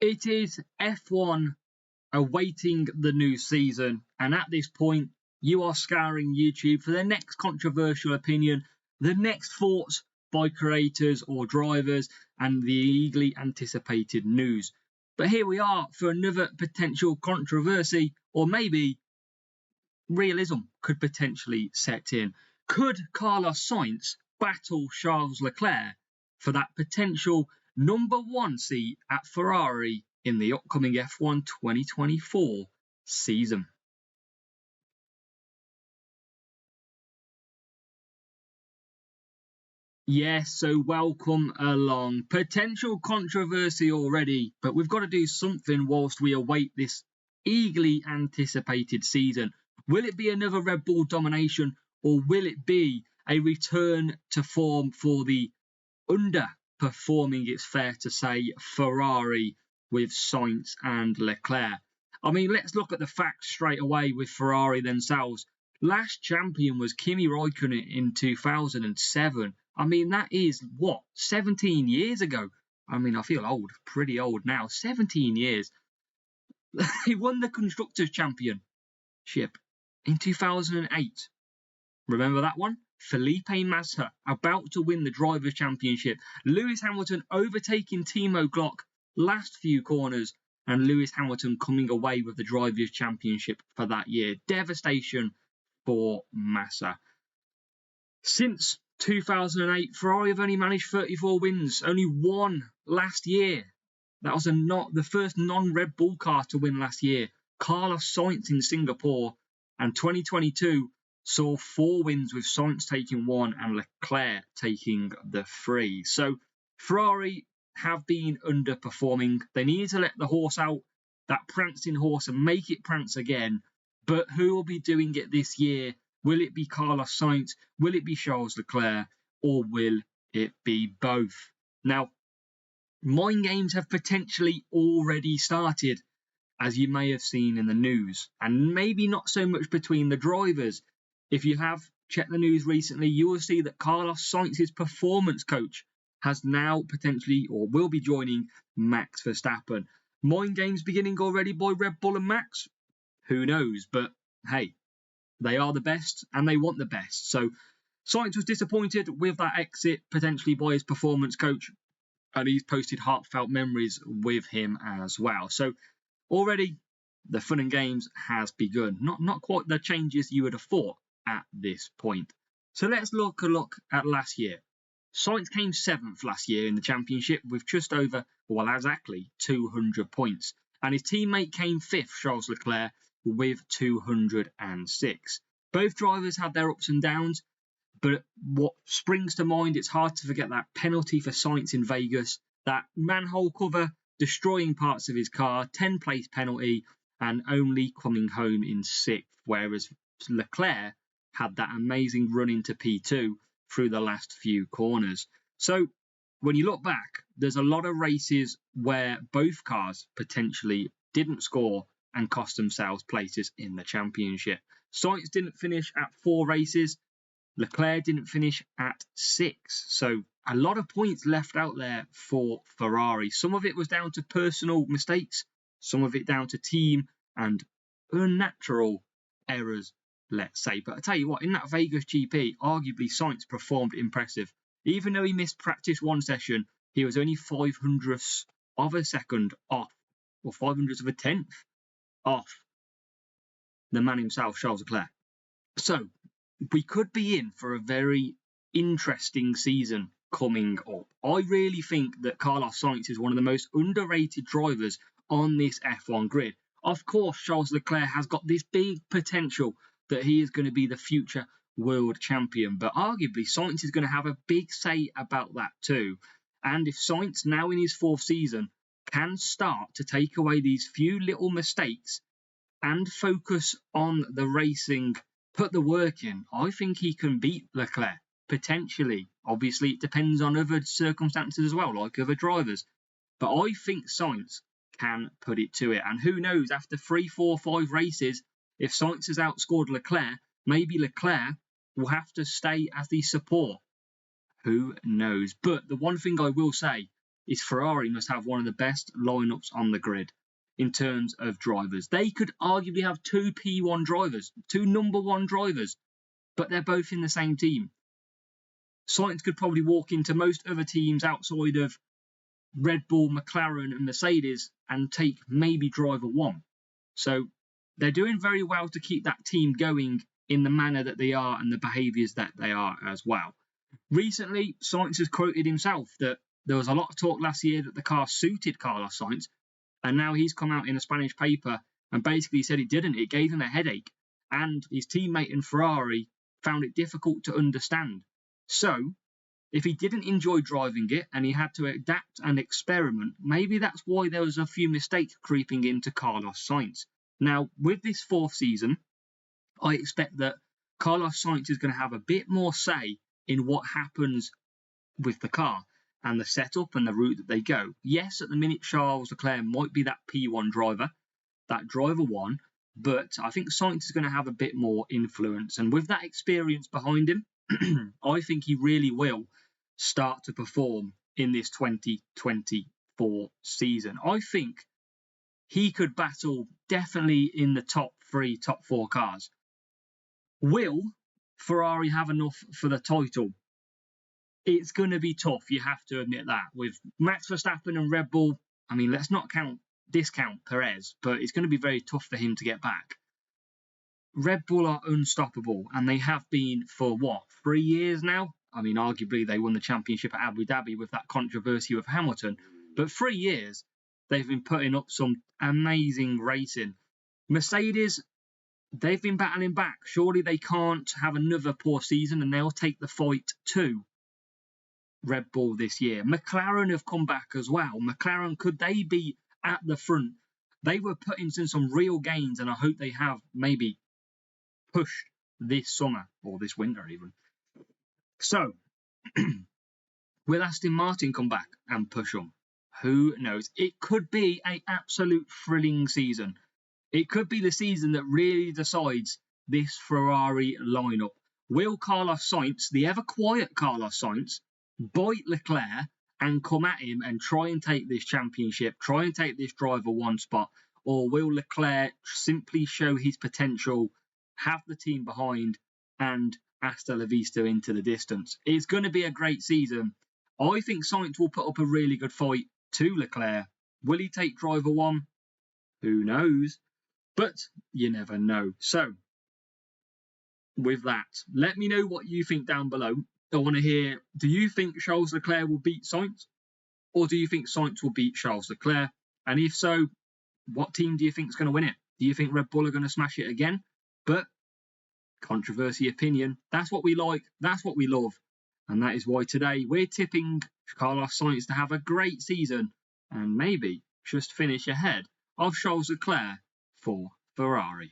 It is F1 awaiting the new season, and at this point, you are scouring YouTube for the next controversial opinion, the next thoughts by creators or drivers, and the eagerly anticipated news. But here we are for another potential controversy, or maybe realism could potentially set in. Could Carlos Sainz battle Charles Leclerc for that potential #1 seat at Ferrari in the upcoming F1 2024 season? Yes, so welcome along. Potential controversy already, but we've got to do something whilst we await this eagerly anticipated season. Will it be another Red Bull domination, or will it be a return to form for the underperforming, it's fair to say, Ferrari with Sainz and Leclerc? I mean, let's look at the facts straight away with Ferrari themselves. Last champion was Kimi Räikkönen in 2007. I mean, that is, 17 years ago? I mean, I feel old, pretty old now. 17 years. He won the Constructors' Championship in 2008. Remember that one? Felipe Massa about to win the Drivers' Championship. Lewis Hamilton overtaking Timo Glock last few corners, and Lewis Hamilton coming away with the Drivers' Championship for that year. Devastation for Massa. Since 2008, Ferrari have only managed 34 wins, only one last year. That was the first non-Red Bull car to win last year. Carlos Sainz in Singapore, and 2022 saw 4 wins with Sainz taking 1 and Leclerc taking the 3. So Ferrari have been underperforming. They need to let the horse out, that prancing horse, and make it prance again. But who will be doing it this year? Will it be Carlos Sainz? Will it be Charles Leclerc? Or will it be both? Now, mind games have potentially already started, as you may have seen in the news, and maybe not so much between the drivers. If you have checked the news recently, you will see that Carlos Sainz's performance coach has now potentially, or will be, joining Max Verstappen. Mind games beginning already by Red Bull and Max? Who knows? But hey, they are the best and they want the best. So Sainz was disappointed with that exit potentially by his performance coach, and he's posted heartfelt memories with him as well. So already the fun and games has begun. Not quite the changes you would have thought at this point. So let's look at last year. Sainz came 7th last year in the championship with just over, exactly 200 points. And his teammate came 5th, Charles Leclerc, with 206. Both drivers had their ups and downs, but what springs to mind, it's hard to forget that penalty for Sainz in Vegas, that manhole cover destroying parts of his car, 10-place penalty, and only coming home in 6th, whereas Leclerc had that amazing run into P2 through the last few corners. So when you look back, there's a lot of races where both cars potentially didn't score and cost themselves places in the championship. Sainz didn't finish at 4 races. Leclerc didn't finish at 6. So a lot of points left out there for Ferrari. Some of it was down to personal mistakes, some of it down to team and unnatural errors, let's say. But I tell you what, in that Vegas GP, arguably Sainz performed impressive. Even though he missed practice 1 session, he was only 500ths of a second off, or 500ths of a tenth off the man himself, Charles Leclerc. So we could be in for a very interesting season coming up. I really think that Carlos Sainz is one of the most underrated drivers on this F1 grid. Of course, Charles Leclerc has got this big potential that he is going to be the future world champion, but arguably Sainz is going to have a big say about that too. And if Sainz, now in his 4th season, can start to take away these few little mistakes and focus on the racing, put the work in, I think he can beat Leclerc, potentially. Obviously, it depends on other circumstances as well, like other drivers. But I think Sainz can put it to it. And who knows, after 3, 4, 5 races, if Sainz has outscored Leclerc, maybe Leclerc will have to stay as the support. Who knows? But the one thing I will say, is Ferrari must have one of the best lineups on the grid in terms of drivers. They could arguably have two P1 drivers, two number one drivers, but they're both in the same team. Sainz could probably walk into most other teams outside of Red Bull, McLaren and Mercedes and take maybe driver one. So they're doing very well to keep that team going in the manner that they are and the behaviours that they are as well. Recently, Sainz has quoted himself that there was a lot of talk last year that the car suited Carlos Sainz, and now he's come out in a Spanish paper and basically said it didn't. It gave him a headache, and his teammate in Ferrari found it difficult to understand. So, if he didn't enjoy driving it and he had to adapt and experiment, maybe that's why there was a few mistakes creeping into Carlos Sainz. Now, with this fourth season, I expect that Carlos Sainz is going to have a bit more say in what happens with the car and the setup and the route that they go. Yes, at the minute, Charles Leclerc might be that P1 driver, that driver one, but I think Sainz is going to have a bit more influence. And with that experience behind him, I think he really will start to perform in this 2024 season. I think he could battle definitely in the top 3, top 4 cars. Will Ferrari have enough for the title? It's going to be tough, you have to admit that. With Max Verstappen and Red Bull, I mean, let's not discount Perez, but it's going to be very tough for him to get back. Red Bull are unstoppable, and they have been for, 3 years now? I mean, arguably, they won the championship at Abu Dhabi with that controversy with Hamilton. But 3 years, they've been putting up some amazing racing. Mercedes, they've been battling back. Surely they can't have another poor season, and they'll take the fight to Red Bull this year. McLaren have come back as well. McLaren, could they be at the front? They were putting in some real gains, and I hope they have maybe pushed this summer or this winter even. So, will Aston Martin come back and push them? Who knows? It could be an absolute thrilling season. It could be the season that really decides this Ferrari lineup. Will Carlos Sainz, the ever quiet Carlos Sainz, bite Leclerc and come at him and try and take this championship, try and take this driver one spot? Or will Leclerc simply show his potential, have the team behind, and hasta la vista into the distance? It's going to be a great season. I think Sainz will put up a really good fight to Leclerc. Will he take driver one? Who knows? But you never know. So, with that, let me know what you think down below. I want to hear, do you think Charles Leclerc will beat Sainz? Or do you think Sainz will beat Charles Leclerc? And if so, what team do you think is going to win it? Do you think Red Bull are going to smash it again? But, controversy opinion, that's what we like, that's what we love. And that is why today we're tipping Carlos Sainz to have a great season and maybe just finish ahead of Charles Leclerc for Ferrari.